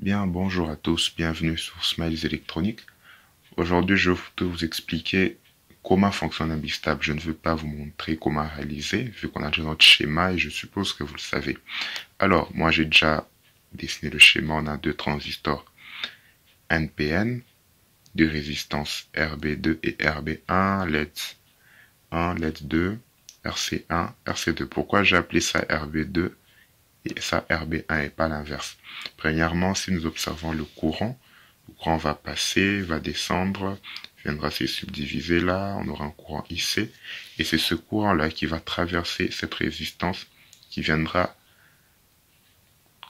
Bien, bonjour à tous, bienvenue sur Smiles Electronics. Aujourd'hui, je vais vous expliquer comment fonctionne un bistable. Je ne veux pas vous montrer comment réaliser, vu qu'on a déjà notre schéma et je suppose que vous le savez. Alors, moi j'ai déjà dessiné le schéma, on a deux transistors NPN, deux résistances RB2 et RB1, LED 1, LED 2, RC1, RC2. Pourquoi j'ai appelé ça RB2 et ça RB1 et pas l'inverse? Premièrement, si nous observons le courant va passer, va descendre, viendra se subdiviser là, on aura un courant IC, et c'est ce courant-là qui va traverser cette résistance qui viendra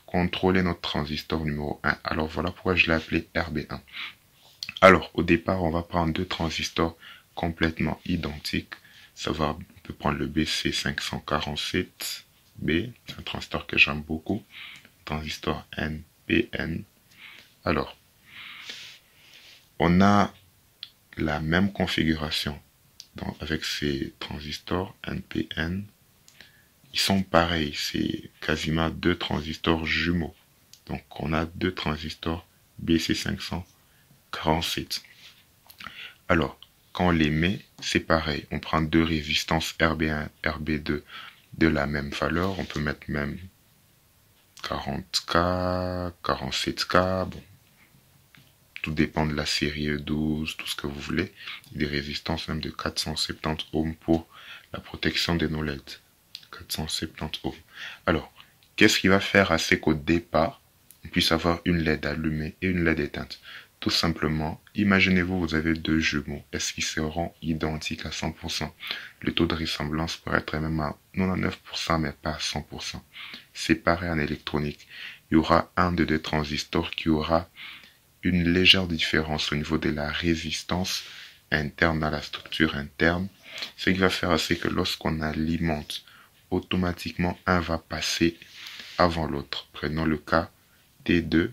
contrôler notre transistor numéro 1. Alors voilà pourquoi je l'ai appelé RB1. Alors au départ, on va prendre deux transistors complètement identiques, savoir on peut prendre le BC547B, c'est un transistor que j'aime beaucoup, transistor NPN. Alors, on a la même configuration donc avec ces transistors NPN. Ils sont pareils, c'est quasiment deux transistors jumeaux. Donc on a deux transistors BC547. Alors, quand on les met, c'est pareil. On prend deux résistances RB1, RB2 de la même valeur. On peut mettre même 40K, 47K, bon. Tout dépend de la série E12, tout ce que vous voulez. Des résistances même de 470 ohms pour la protection de nos LED. 470 ohms. Alors, qu'est-ce qui va faire assez qu'au départ, on puisse avoir une LED allumée et une LED éteinte? Tout simplement, imaginez-vous, vous avez deux jumeaux. Est-ce qu'ils seront identiques à 100%? Le taux de ressemblance pourrait être même à 99%, mais pas à 100%. C'est pareil en électronique. Il y aura un de deux transistors qui aura une légère différence au niveau de la résistance interne à la structure interne. Ce qui va faire, c'est que lorsqu'on alimente, automatiquement un va passer avant l'autre. Prenons le cas T2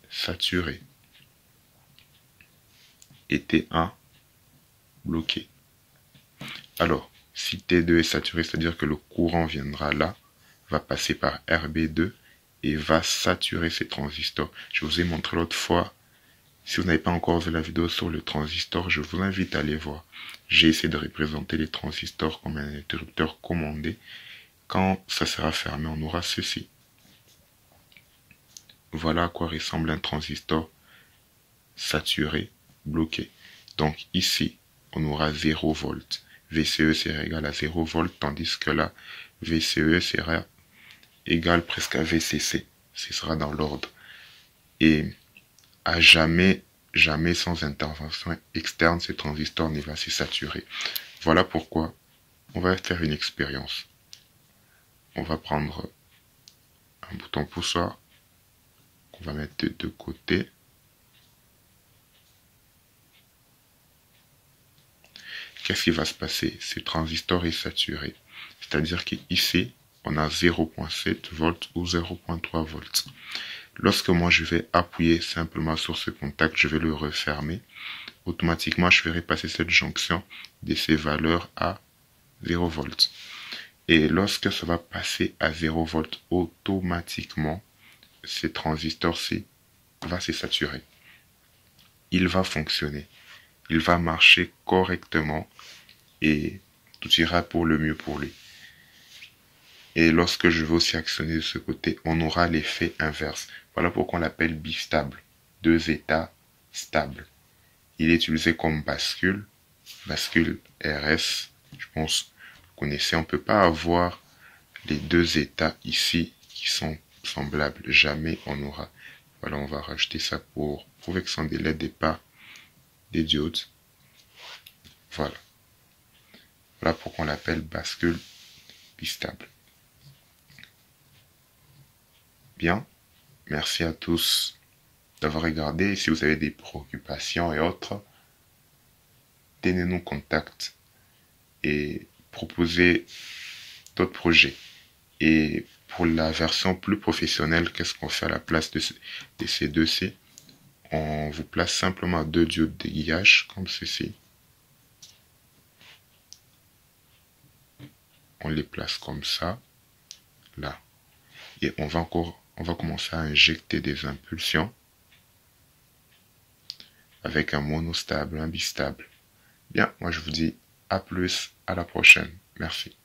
saturé et T1 bloqué. Alors, si T2 est saturé, c'est-à-dire que le courant viendra là, va passer par RB2 et va saturer ces transistors. Je vous ai montré l'autre fois. Si vous n'avez pas encore vu la vidéo sur le transistor, je vous invite à aller voir. J'ai essayé de représenter les transistors comme un interrupteur commandé. Quand ça sera fermé, on aura ceci. Voilà à quoi ressemble un transistor saturé, bloqué. Donc ici, on aura 0 volts. VCE sera égal à 0 volts, tandis que là, VCE sera égal presque à VCC. Ce sera dans l'ordre. Et à jamais sans intervention externe, ce transistor ne va se saturer. Voilà pourquoi on va faire une expérience. On va prendre un bouton poussoir qu'on va mettre de deux côtés. Qu'est-ce qui va se passer? Ce transistor est saturé. C'est-à-dire qu'ici, on a 0,7 volts ou 0,3 volts. Lorsque moi je vais appuyer simplement sur ce contact, je vais le refermer. Automatiquement, je ferai passer cette jonction de ces valeurs à 0 volts. Et lorsque ça va passer à 0 volts, automatiquement, ce transistor-ci va se saturer. Il va fonctionner. Il va marcher correctement et tout ira pour le mieux pour lui. Et lorsque je vais aussi actionner de ce côté, on aura l'effet inverse. Voilà pourquoi on l'appelle bistable. Deux états stables. Il est utilisé comme bascule RS. Je pense que vous connaissez, on ne peut pas avoir les deux états ici qui sont semblables. Jamais on aura. Voilà, on va rajouter ça pour prouver que ce sont des LED et pas des diodes. Voilà. Voilà pourquoi on l'appelle bascule bistable. Bien, merci à tous d'avoir regardé. Si vous avez des préoccupations et autres, tenez-nous contact et proposez d'autres projets. Et pour la version plus professionnelle, qu'est-ce qu'on fait à la place de ces deux-ci? On vous place simplement deux diodes d'aiguillage comme ceci. On les place comme ça, là. Et on va encore on va commencer à injecter des impulsions avec un monostable, un bistable. Bien, moi je vous dis à plus, à la prochaine. Merci.